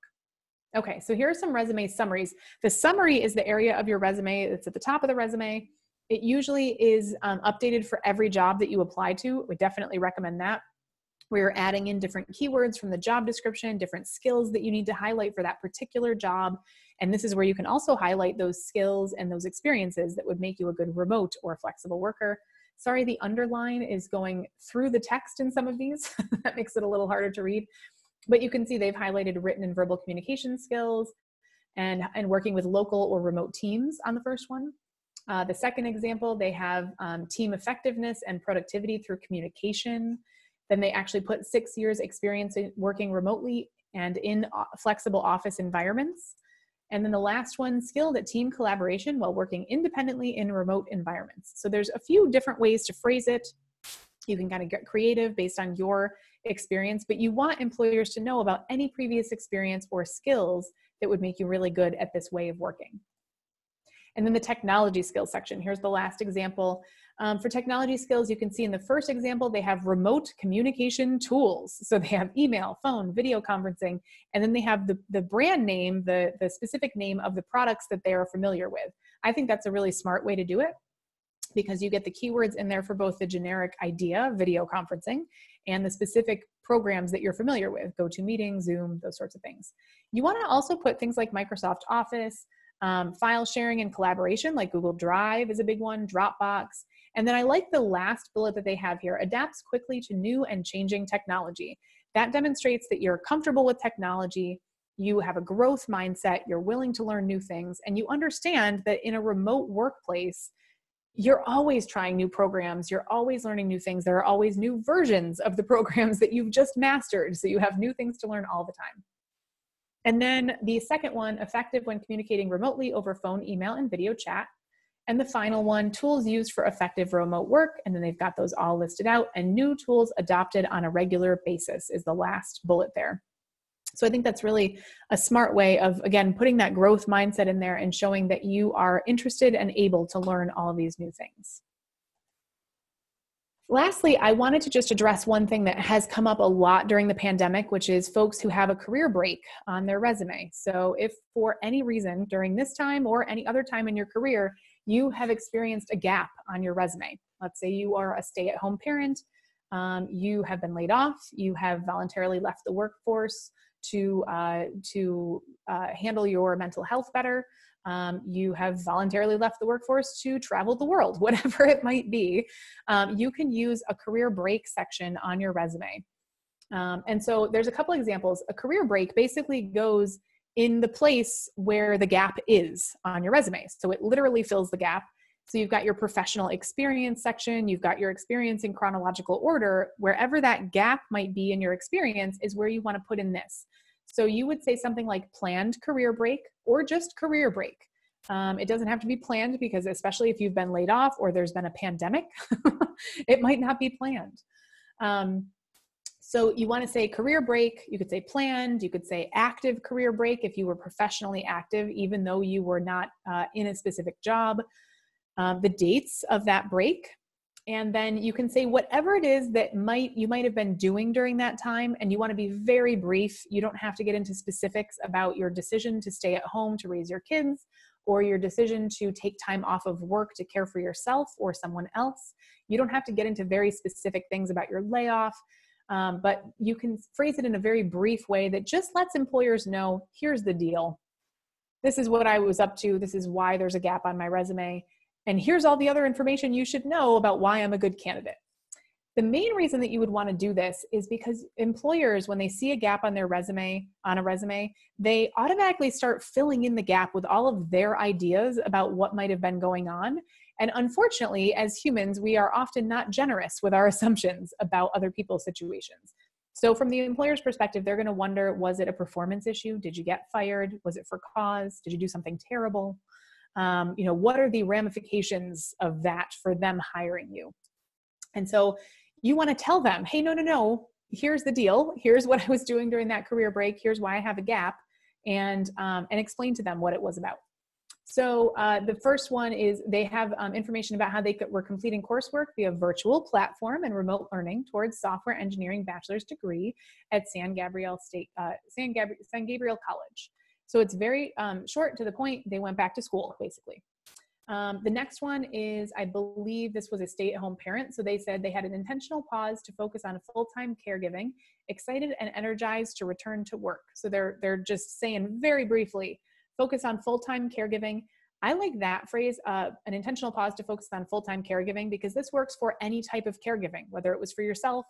Okay, so here are some resume summaries. The summary is the area of your resume that's at the top of the resume. It usually is updated for every job that you apply to. We definitely recommend that. We're adding in different keywords from the job description, different skills that you need to highlight for that particular job. And this is where you can also highlight those skills and those experiences that would make you a good remote or flexible worker. Sorry, the underline is going through the text in some of these. That makes it a little harder to read. But you can see they've highlighted written and verbal communication skills and working with local or remote teams on the first one. The second example, they have team effectiveness and productivity through communication. Then they actually put 6 years experience in working remotely and in flexible office environments. And then the last one, skilled at team collaboration while working independently in remote environments. So there's a few different ways to phrase it. You can kind of get creative based on your experience, but you want employers to know about any previous experience or skills that would make you really good at this way of working. And then the technology skills section. Here's the last example. For technology skills, you can see in the first example, they have remote communication tools. So they have email, phone, video conferencing, and then they have the brand name, the specific name of the products that they are familiar with. I think that's a really smart way to do it because you get the keywords in there for both the generic idea, video conferencing, and the specific programs that you're familiar with, GoToMeeting, Zoom, those sorts of things. You want to also put things like Microsoft Office, file sharing and collaboration like Google Drive is a big one, Dropbox. And then I like the last bullet that they have here, adapts quickly to new and changing technology. That demonstrates that you're comfortable with technology you have a growth mindset, you're willing to learn new things, and you understand that in a remote workplace, you're always trying new programs, you're always learning new things. There are always new versions of the programs that you've just mastered. So you have new things to learn all the time. And then the second one, effective when communicating remotely over phone, email, and video chat. And the final one, tools used for effective remote work. And then they've got those all listed out, and new tools adopted on a regular basis is the last bullet there. So I think that's really a smart way of, again, putting that growth mindset in there and showing that you are interested and able to learn all of these new things. Lastly, I wanted to just address one thing that has come up a lot during the pandemic, which is folks who have a career break on their resume. So if for any reason during this time or any other time in your career, you have experienced a gap on your resume. Let's say you are a stay-at-home parent, you have been laid off, you have voluntarily left the workforce to handle your mental health better. You have voluntarily left the workforce to travel the world, whatever it might be. You can use a career break section on your resume. And so there's a couple examples. A career break basically goes in the place where the gap is on your resume. So it literally fills the gap. So you've got your professional experience section, you've got your experience in chronological order. Wherever that gap might be in your experience is where you want to put in this. So you would say something like planned career break or just career break. It doesn't have to be planned, because especially if you've been laid off or there's been a pandemic, it might not be planned. So you want to say career break, you could say planned, you could say active career break if you were professionally active, even though you were not in a specific job. The dates of that break, and then you can say whatever it is that you might have been doing during that time, and you want to be very brief. You don't have to get into specifics about your decision to stay at home to raise your kids, or your decision to take time off of work to care for yourself or someone else. You don't have to get into very specific things about your layoff, but you can phrase it in a very brief way that just lets employers know, here's the deal. This is what I was up to. This is why there's a gap on my resume. And here's all the other information you should know about why I'm a good candidate. The main reason that you would want to do this is because employers, when they see a gap on their resume, they automatically start filling in the gap with all of their ideas about what might have been going on. And unfortunately, as humans, we are often not generous with our assumptions about other people's situations. So from the employer's perspective, they're going to wonder, was it a performance issue? Did you get fired? Was it for cause? Did you do something terrible? What are the ramifications of that for them hiring you? And so you want to tell them, hey, no, here's the deal. Here's what I was doing during that career break. Here's why I have a gap, and explain to them what it was about. So the first one is they have information about how they were completing coursework via virtual platform and remote learning towards software engineering bachelor's degree at San Gabriel College. So it's very short to the point. They went back to school, basically. The next one is, I believe this was a stay-at-home parent. So they said they had an intentional pause to focus on full-time caregiving, excited and energized to return to work. So they're just saying very briefly, focus on full-time caregiving. I like that phrase, an intentional pause to focus on full-time caregiving, because this works for any type of caregiving, whether it was for yourself,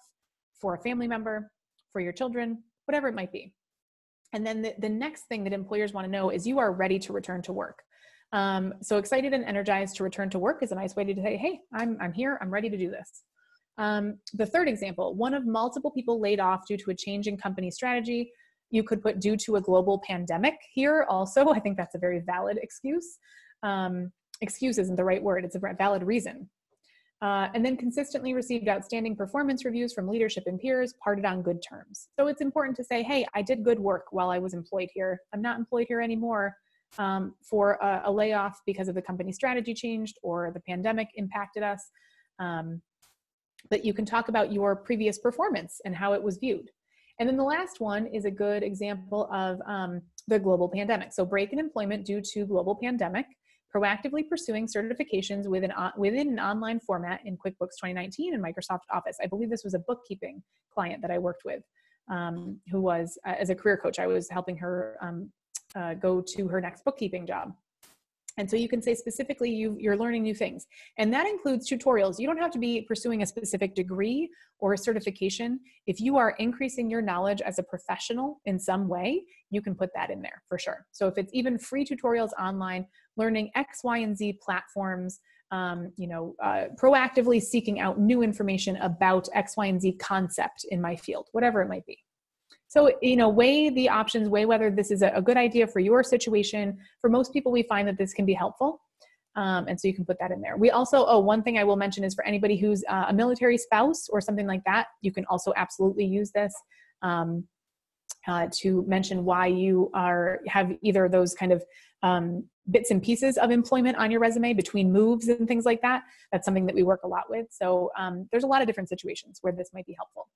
for a family member, for your children, whatever it might be. And then the next thing that employers want to know is you are ready to return to work. So excited and energized to return to work is a nice way to say, hey, I'm here, I'm ready to do this. The third example, one of multiple people laid off due to a change in company strategy. You could put due to a global pandemic here also. I think that's a very valid excuse. Excuse isn't the right word, it's a valid reason. And then consistently received outstanding performance reviews from leadership and peers, parted on good terms. So it's important to say, hey, I did good work while I was employed here. I'm not employed here anymore for a layoff because of the company strategy changed or the pandemic impacted us. But you can talk about your previous performance and how it was viewed. And then the last one is a good example of the global pandemic. So break in employment due to global pandemic, proactively pursuing certifications within an online format in QuickBooks 2019 and Microsoft Office. I believe this was a bookkeeping client that I worked with, who was, as a career coach, I was helping her go to her next bookkeeping job. And so you can say specifically you're learning new things. And that includes tutorials. You don't have to be pursuing a specific degree or a certification. If you are increasing your knowledge as a professional in some way, you can put that in there for sure. So if it's even free tutorials online, learning X, Y, and Z platforms, proactively seeking out new information about X, Y, and Z concept in my field, whatever it might be. So, weigh the options, weigh whether this is a good idea for your situation. For most people, we find that this can be helpful. And so you can put that in there. We also, one thing I will mention is for anybody who's a military spouse or something like that, you can also absolutely use this to mention why you have either those kind of bits and pieces of employment on your resume between moves and things like that. That's something that we work a lot with. So there's a lot of different situations where this might be helpful.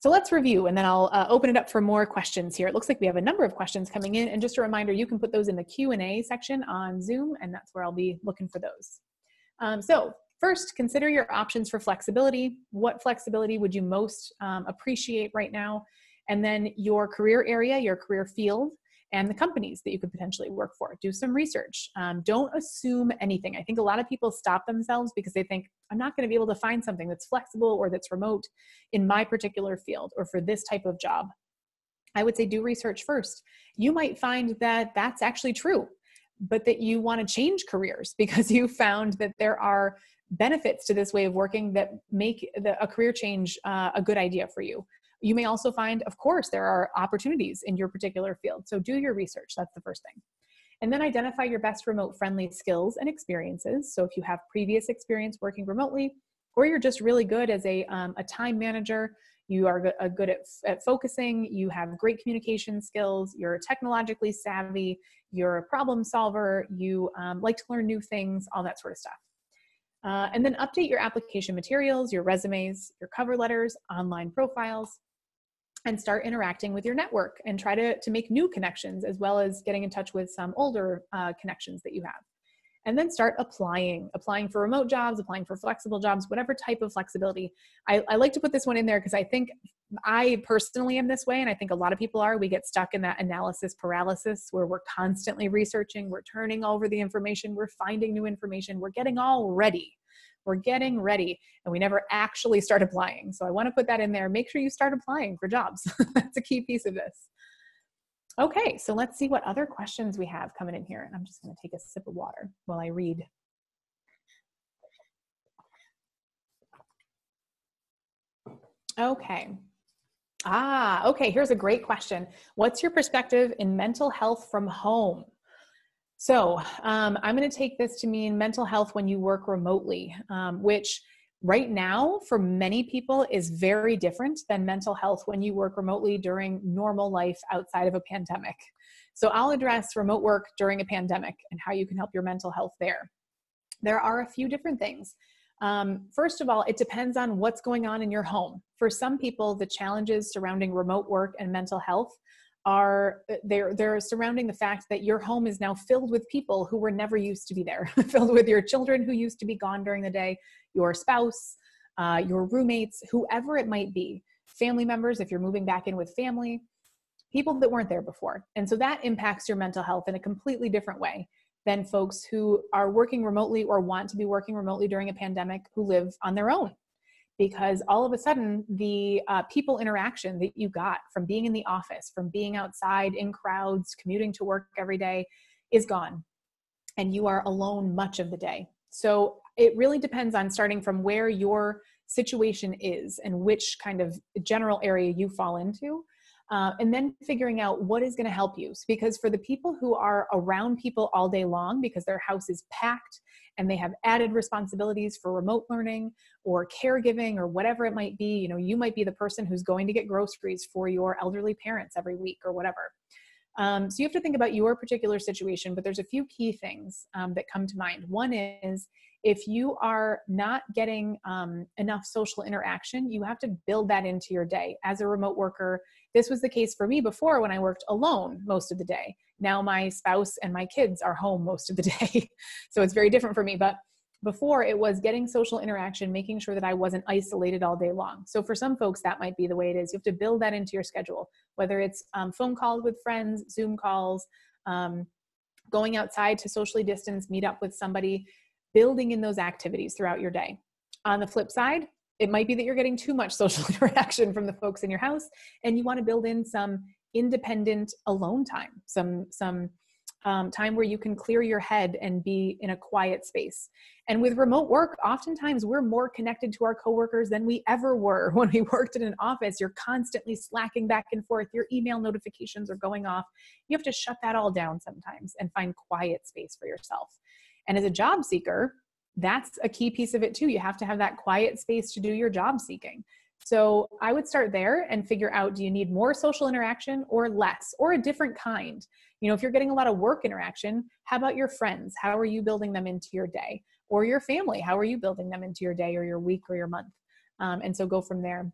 So let's review, and then I'll open it up for more questions here. It looks like we have a number of questions coming in, and just a reminder, you can put those in the Q&A section on Zoom, and that's where I'll be looking for those. So first, consider your options for flexibility. What flexibility would you most appreciate right now? And then your career area, your career field, and the companies that you could potentially work for. Do some research. Don't assume anything. I think a lot of people stop themselves because they think, I'm not going to be able to find something that's flexible or that's remote in my particular field or for this type of job. I would say do research first. You might find that that's actually true, but that you want to change careers because you found that there are benefits to this way of working that make a career change a good idea for you. You may also find, of course, there are opportunities in your particular field. So do your research. That's the first thing. And then identify your best remote friendly skills and experiences. So if you have previous experience working remotely, or you're just really good as a time manager, you are good at focusing, you have great communication skills, you're technologically savvy, you're a problem solver, you like to learn new things, all that sort of stuff. And then update your application materials, your resumes, your cover letters, online profiles, and start interacting with your network and try to make new connections as well as getting in touch with some older connections that you have. And then start applying for remote jobs, applying for flexible jobs, whatever type of flexibility. I like to put this one in there because I think I personally am this way, and I think a lot of people are. We get stuck in that analysis paralysis where we're constantly researching, we're turning over the information, we're finding new information, we're getting all ready. We're getting ready, and we never actually start applying. So I want to put that in there. Make sure you start applying for jobs. That's a key piece of this. Okay, so let's see what other questions we have coming in here. And I'm just going to take a sip of water while I read. Okay. Okay, here's a great question. What's your perspective in mental health from home? So I'm going to take this to mean mental health when you work remotely, which right now for many people is very different than mental health when you work remotely during normal life outside of a pandemic. So I'll address remote work during a pandemic and how you can help your mental health there. There are a few different things. First of all, it depends on what's going on in your home. For some people, the challenges surrounding remote work and mental health are they're surrounding the fact that your home is now filled with people who were never used to be there, filled with your children who used to be gone during the day, your spouse, your roommates, whoever it might be, family members, if you're moving back in with family, people that weren't there before. And so that impacts your mental health in a completely different way than folks who are working remotely or want to be working remotely during a pandemic who live on their own. Because all of a sudden, the people interaction that you got from being in the office, from being outside in crowds, commuting to work every day is gone. And you are alone much of the day. So it really depends on starting from where your situation is and which kind of general area you fall into. And then figuring out what is going to help you. Because for the people who are around people all day long because their house is packed and they have added responsibilities for remote learning or caregiving or whatever it might be, you might be the person who's going to get groceries for your elderly parents every week or whatever. So you have to think about your particular situation, but there's a few key things that come to mind. One is if you are not getting enough social interaction, you have to build that into your day. As a remote worker, this was the case for me before when I worked alone most of the day. Now my spouse and my kids are home most of the day. So it's very different for me. But before it was getting social interaction, making sure that I wasn't isolated all day long. So for some folks, that might be the way it is. You have to build that into your schedule, whether it's phone calls with friends, Zoom calls, going outside to socially distance, meet up with somebody, building in those activities throughout your day. On the flip side, it might be that you're getting too much social interaction from the folks in your house, and you want to build in some independent alone time, some time where you can clear your head and be in a quiet space. And with remote work, oftentimes we're more connected to our coworkers than we ever were when we worked in an office. You're constantly slacking back and forth. Your email notifications are going off. You have to shut that all down sometimes and find quiet space for yourself. And as a job seeker, that's a key piece of it too. You have to have that quiet space to do your job seeking. So I would start there and figure out, do you need more social interaction or less, or a different kind? You know, if you're getting a lot of work interaction, how about your friends? How are you building them into your day? Or your family, how are you building them into your day or your week or your month? And so go from there.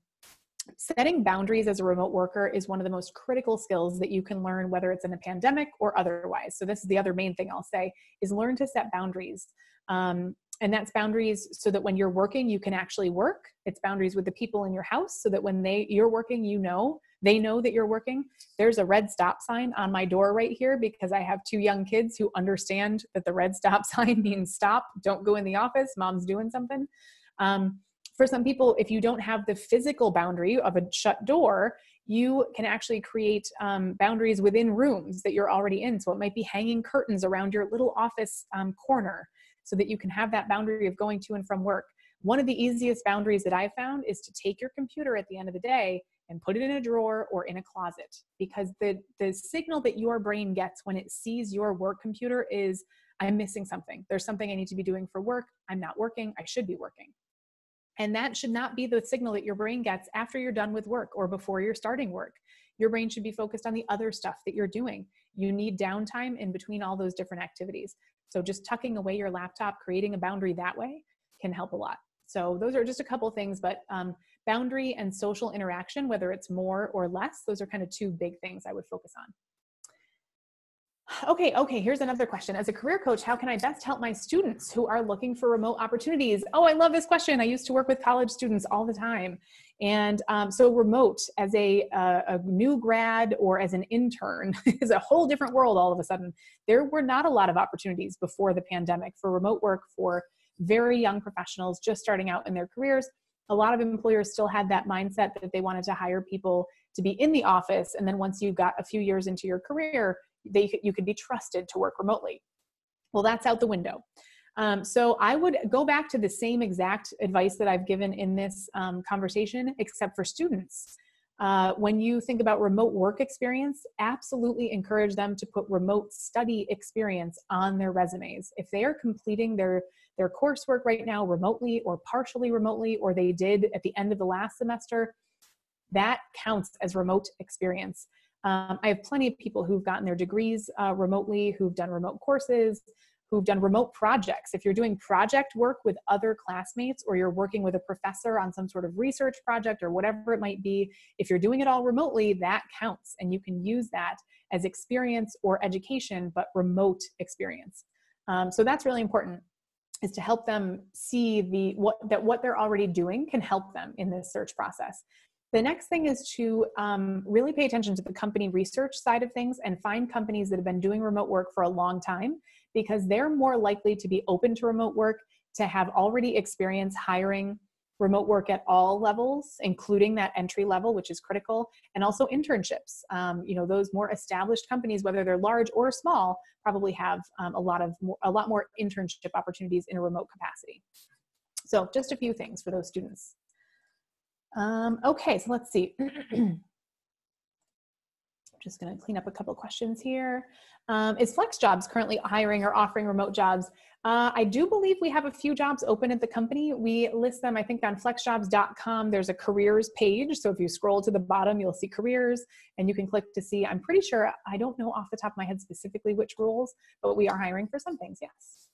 Setting boundaries as a remote worker is one of the most critical skills that you can learn, whether it's in a pandemic or otherwise. So this is the other main thing I'll say, is learn to set boundaries. And that's boundaries so that when you're working, you can actually work. It's boundaries with the people in your house so that when you're working, they know that you're working. There's a red stop sign on my door right here because I have 2 young kids who understand that the red stop sign means stop, don't go in the office, mom's doing something. For some people, if you don't have the physical boundary of a shut door, you can actually create boundaries within rooms that you're already in. So it might be hanging curtains around your little office corner so that you can have that boundary of going to and from work. One of the easiest boundaries that I found is to take your computer at the end of the day and put it in a drawer or in a closet, because the signal that your brain gets when it sees your work computer is, I'm missing something. There's something I need to be doing for work. I'm not working. I should be working. And that should not be the signal that your brain gets after you're done with work or before you're starting work. Your brain should be focused on the other stuff that you're doing. You need downtime in between all those different activities. So just tucking away your laptop, creating a boundary that way can help a lot. So those are just a couple things, but boundary and social interaction, whether it's more or less, those are kind of 2 big things I would focus on. Okay, here's another question. As a career coach, how can I best help my students who are looking for remote opportunities? Oh, I love this question. I used to work with college students all the time. And so remote as a new grad or as an intern is a whole different world all of a sudden. There were not a lot of opportunities before the pandemic for remote work for very young professionals just starting out in their careers. A lot of employers still had that mindset that they wanted to hire people to be in the office. And then once you got a few years into your career, you could be trusted to work remotely. Well, that's out the window. So I would go back to the same exact advice that I've given in this conversation, except for students. When you think about remote work experience, absolutely encourage them to put remote study experience on their resumes. If they are completing their coursework right now remotely or partially remotely, or they did at the end of the last semester, that counts as remote experience. I have plenty of people who've gotten their degrees remotely, who've done remote courses, who've done remote projects. If you're doing project work with other classmates, or you're working with a professor on some sort of research project or whatever it might be, if you're doing it all remotely, that counts. And you can use that as experience or education, but remote experience. So that's really important, is to help them see what they're already doing can help them in this search process. The next thing is to really pay attention to the company research side of things and find companies that have been doing remote work for a long time, because they're more likely to be open to remote work, to have already experience hiring remote work at all levels, including that entry level, which is critical, and also internships. Those more established companies, whether they're large or small, probably have a lot more internship opportunities in a remote capacity. So just a few things for those students. Okay, so let's see. I'm just going to clean up a couple of questions here. Is FlexJobs currently hiring or offering remote jobs? I do believe we have a few jobs open at the company. We list them, I think, on flexjobs.com. There's a careers page. So if you scroll to the bottom, you'll see careers, and you can click to see. I'm pretty sure, I don't know off the top of my head specifically which roles, but we are hiring for some things, yes.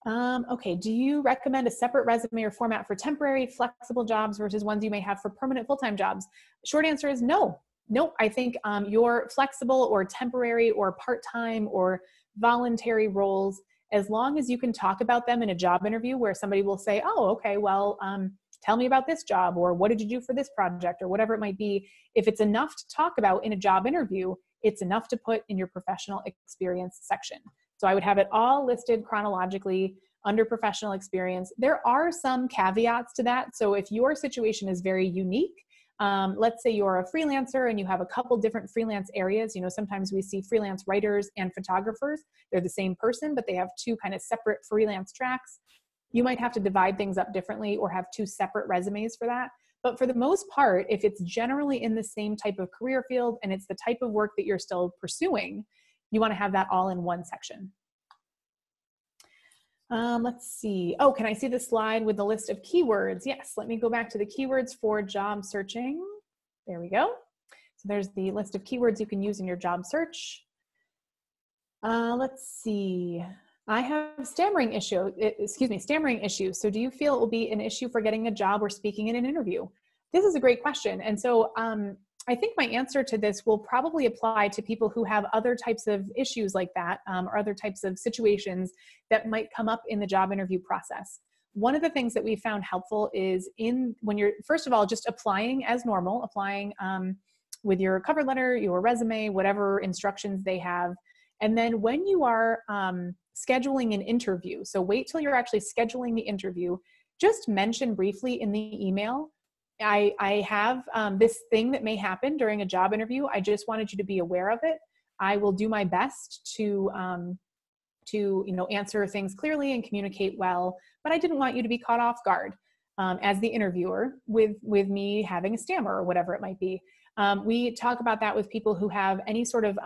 Okay, do you recommend a separate resume or format for temporary, flexible jobs versus ones you may have for permanent full-time jobs? Short answer is no. No, I think your flexible or temporary or part-time or voluntary roles, as long as you can talk about them in a job interview where somebody will say, oh, okay, well, tell me about this job, or what did you do for this project, or whatever it might be. If it's enough to talk about in a job interview, it's enough to put in your professional experience section. So I would have it all listed chronologically under professional experience. There are some caveats to that. So if your situation is very unique, let's say you're a freelancer and you have a couple different freelance areas. You know, sometimes we see freelance writers and photographers. They're the same person, but they have two kind of separate freelance tracks. You might have to divide things up differently or have two separate resumes for that. But for the most part, if it's generally in the same type of career field and it's the type of work that you're still pursuing, you want to have that all in one section. Let's see. Oh, can I see the slide with the list of keywords? Yes, let me go back to the keywords for job searching. There we go. So there's the list of keywords you can use in your job search. Let's see. I have stammering issues. So do you feel it will be an issue for getting a job or speaking in an interview? This is a great question. And so I think my answer to this will probably apply to people who have other types of issues like that, or other types of situations that might come up in the job interview process. One of the things that we found helpful is when you're, first of all, just applying as normal, applying with your cover letter, your resume, whatever instructions they have. And then when you are scheduling an interview, so wait till you're actually scheduling the interview, just mention briefly in the email, I have this thing that may happen during a job interview. I just wanted you to be aware of it. I will do my best to answer things clearly and communicate well, but I didn't want you to be caught off guard as the interviewer with me having a stammer or whatever it might be. We talk about that with people who have any sort of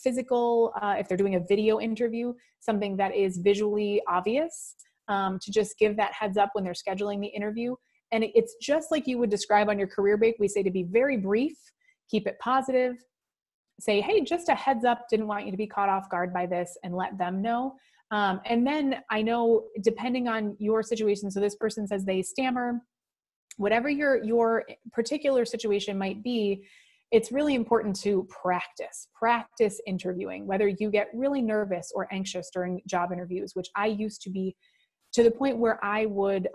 physical, if they're doing a video interview, something that is visually obvious, to just give that heads up when they're scheduling the interview. And it's just like you would describe on your career break. We say to be very brief, keep it positive, say, hey, just a heads up, didn't want you to be caught off guard by this, and let them know. And then I know, depending on your situation, so this person says they stammer, whatever your particular situation might be, it's really important to practice interviewing, whether you get really nervous or anxious during job interviews, which I used to be, to the point where I would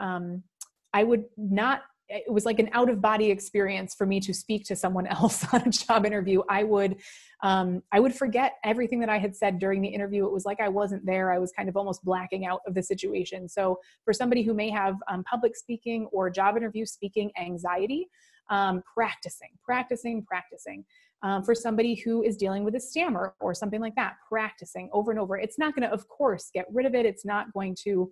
not, it was like an out of body experience for me to speak to someone else on a job interview. I would forget everything that I had said during the interview. It was like I wasn't there. I was kind of almost blacking out of the situation. So for somebody who may have public speaking or job interview speaking anxiety, practicing. For somebody who is dealing with a stammer or something like that, practicing over and over. It's not going to, of course, get rid of it. It's not going to,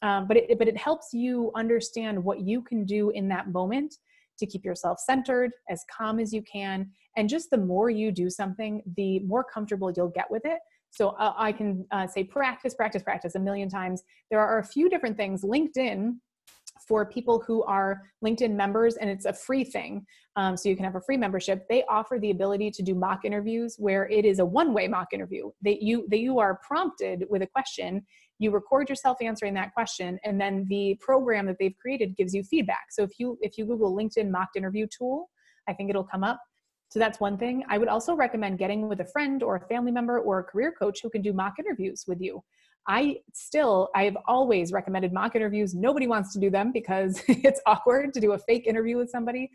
but it helps you understand what you can do in that moment to keep yourself centered, as calm as you can. And just the more you do something, the more comfortable you'll get with it. So I can say practice a million times. There are a few different things. LinkedIn, for people who are LinkedIn members, and it's a free thing, so you can have a free membership. They offer the ability to do mock interviews where it is a one-way mock interview. You are prompted with a question, you record yourself answering that question, and then the program that they've created gives you feedback. So if you Google LinkedIn mock interview tool, I think it'll come up. So that's one thing. I would also recommend getting with a friend or a family member or a career coach who can do mock interviews with you. I have always recommended mock interviews. Nobody wants to do them because it's awkward to do a fake interview with somebody,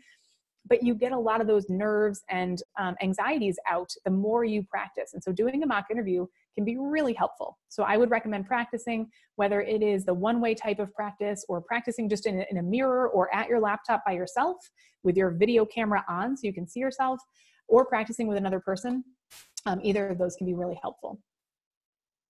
but you get a lot of those nerves and anxieties out the more you practice. And so doing a mock interview can be really helpful. So I would recommend practicing, whether it is the one-way type of practice or practicing just in a mirror or at your laptop by yourself with your video camera on so you can see yourself, or practicing with another person. Either of those can be really helpful.